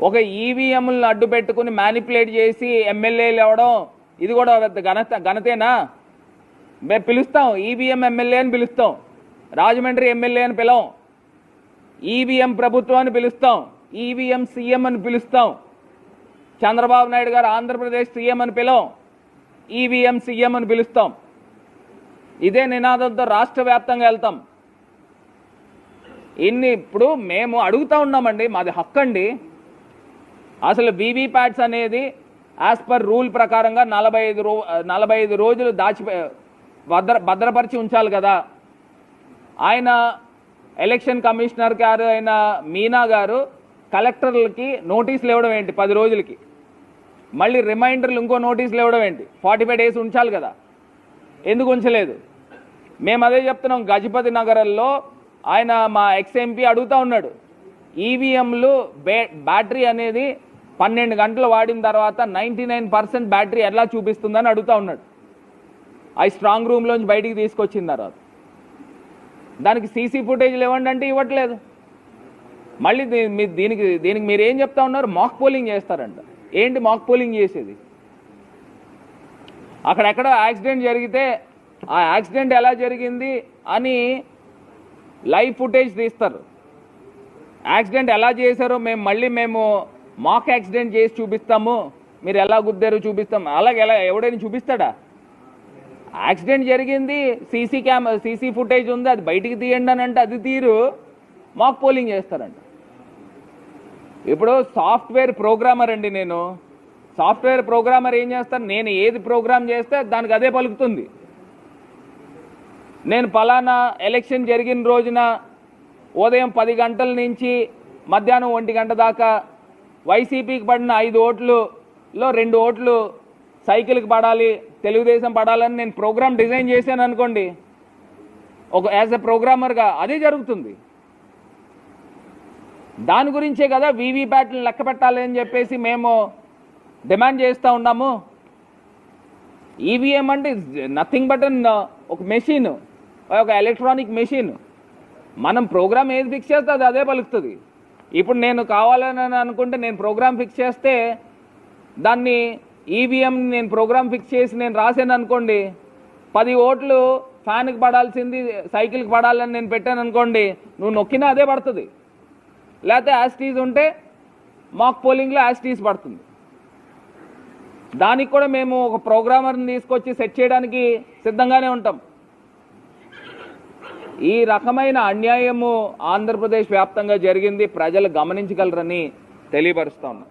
ఒక ఈవీఎంలను అడ్డు పెట్టుకుని మ్యానిపులేట్ చేసి ఎమ్మెల్యేలు ఇవ్వడం ఇది కూడా ఘనతేనా? మేము పిలుస్తాం, ఈవీఎం ఎమ్మెల్యే అని పిలుస్తాం, రాజమండ్రి ఎమ్మెల్యే అని పిలవం, ఈవీఎం ప్రభుత్వాన్ని పిలుస్తాం, ఈవీఎం సీఎం అని పిలుస్తాం, చంద్రబాబు నాయుడు గారు ఆంధ్రప్రదేశ్ సీఎం అని పిలవం, ఈవీఎం సీఎం అని పిలుస్తాం. ఇదే నినాదంతో రాష్ట్ర వ్యాప్తంగా వెళ్తాం. ఇప్పుడు మేము అడుగుతూ ఉన్నామండి, మాది హక్కు అండి. అసలు వీవీప్యాట్స్ అనేది యాజ్ పర్ రూల్ ప్రకారంగా 45 రోజులు భద్రపరిచి ఉంచాలి కదా. ఆయన ఎలక్షన్ కమిషనర్ గారు అయిన మీనా గారు కలెక్టర్లకి నోటీసులు ఇవ్వడం ఏంటి 10 రోజులకి, మళ్ళీ రిమైండర్లు ఇంకో నోటీసులు ఇవ్వడం ఏంటి? 45 డేస్ ఉంచాలి కదా, ఎందుకు ఉంచలేదు? మేము అదే చెప్తున్నాం. గజపతి నగరంలో ఆయన మా ఎక్స్ఎంపీ అడుగుతూ ఉన్నాడు, ఈవీఎంలు బ్యాటరీ అనేది 12 గంటలు వాడిన తర్వాత 99% బ్యాటరీ ఎలా చూపిస్తుందని అడుగుతూ ఉన్నాడు. అవి స్ట్రాంగ్ రూమ్లోంచి బయటికి తీసుకొచ్చిన తర్వాత దానికి సీసీ ఫుటేజ్లు ఇవ్వండి అంటే ఇవ్వట్లేదు. మళ్ళీ దీనికి మీరు ఏం చెప్తా ఉన్నారు? మాక్ పోలింగ్ చేస్తారంట. ఏంటి మాక్ పోలింగ్ చేసేది? అక్కడెక్కడ యాక్సిడెంట్ జరిగితే ఆ యాక్సిడెంట్ ఎలా జరిగింది అని లైవ్ ఫుటేజ్ తీస్తారు. యాక్సిడెంట్ ఎలా చేశారో మేము మాక్ యాక్సిడెంట్ చేసి చూపిస్తాము, మీరు ఎలా గుద్దారో చూపిస్తాం. అలాగే ఎవడైనా చూపిస్తాడా? యాక్సిడెంట్ జరిగింది, సీసీ ఫుటేజ్ ఉంది, అది బయటికి తీయండి అని అంటే అది తీరు, మాక్ పోలింగ్ చేస్తారంట. ఇప్పుడు సాఫ్ట్వేర్ ప్రోగ్రామర్ అండి నేను. సాఫ్ట్వేర్ ప్రోగ్రామర్ ఏం చేస్తాను? నేను ఏది ప్రోగ్రామ్ చేస్తే దానికి అదే పలుకుతుంది. నేను పలానా ఎలక్షన్ జరిగిన రోజున ఉదయం 10 గంటల నుంచి మధ్యాహ్నం 1 గంట దాకా వైసీపీకి పడిన 5 ఓట్లలో 2 ఓట్లు సైకిల్కి పడాలి, తెలుగుదేశం పడాలని నేను ప్రోగ్రామ్ డిజైన్ చేశాను అనుకోండి, యాజ్ ఎ ప్రోగ్రామర్గా అదే జరుగుతుంది. దాని గురించే కదా వీవీప్యాట్లను లెక్క పెట్టాలి అని చెప్పేసి మేము డిమాండ్ చేస్తూ ఉన్నాము. ఈవీఎం అంటే నథింగ్ బట్ ఒక మెషిన్, ఒక ఎలక్ట్రానిక్ మెషిన్. మనం ప్రోగ్రామ్ ఏది ఫిక్స్ చేస్తే అది అదే పలుకుతుంది. ఇప్పుడు నేను కావాలని అనుకుంటే నేను ప్రోగ్రామ్ ఫిక్స్ చేస్తే దాన్ని ఈవీఎం నేను ప్రోగ్రామ్ ఫిక్స్ చేసి నేను రాశాను అనుకోండి, 10 ఓట్లు ఫ్యాన్కి పడాల్సింది సైకిల్కి పడాలని నేను పెట్టాను అనుకోండి, నువ్వు నొక్కినా అదే పడుతుంది. లేకపోతే యాస్టీస్ ఉంటే మాక్ పోలింగ్లో యాస్టీస్ పడుతుంది. దానికి కూడా మేము ఒక ప్రోగ్రామర్ని తీసుకొచ్చి సెట్ చేయడానికి సిద్ధంగానే ఉంటాం. ఈ రకమైన అన్యాయము ఆంధ్రప్రదేశ్ వ్యాప్తంగా జరిగింది, ప్రజలు గమనించగలరని తెలియపరుస్తా ఉన్నాం.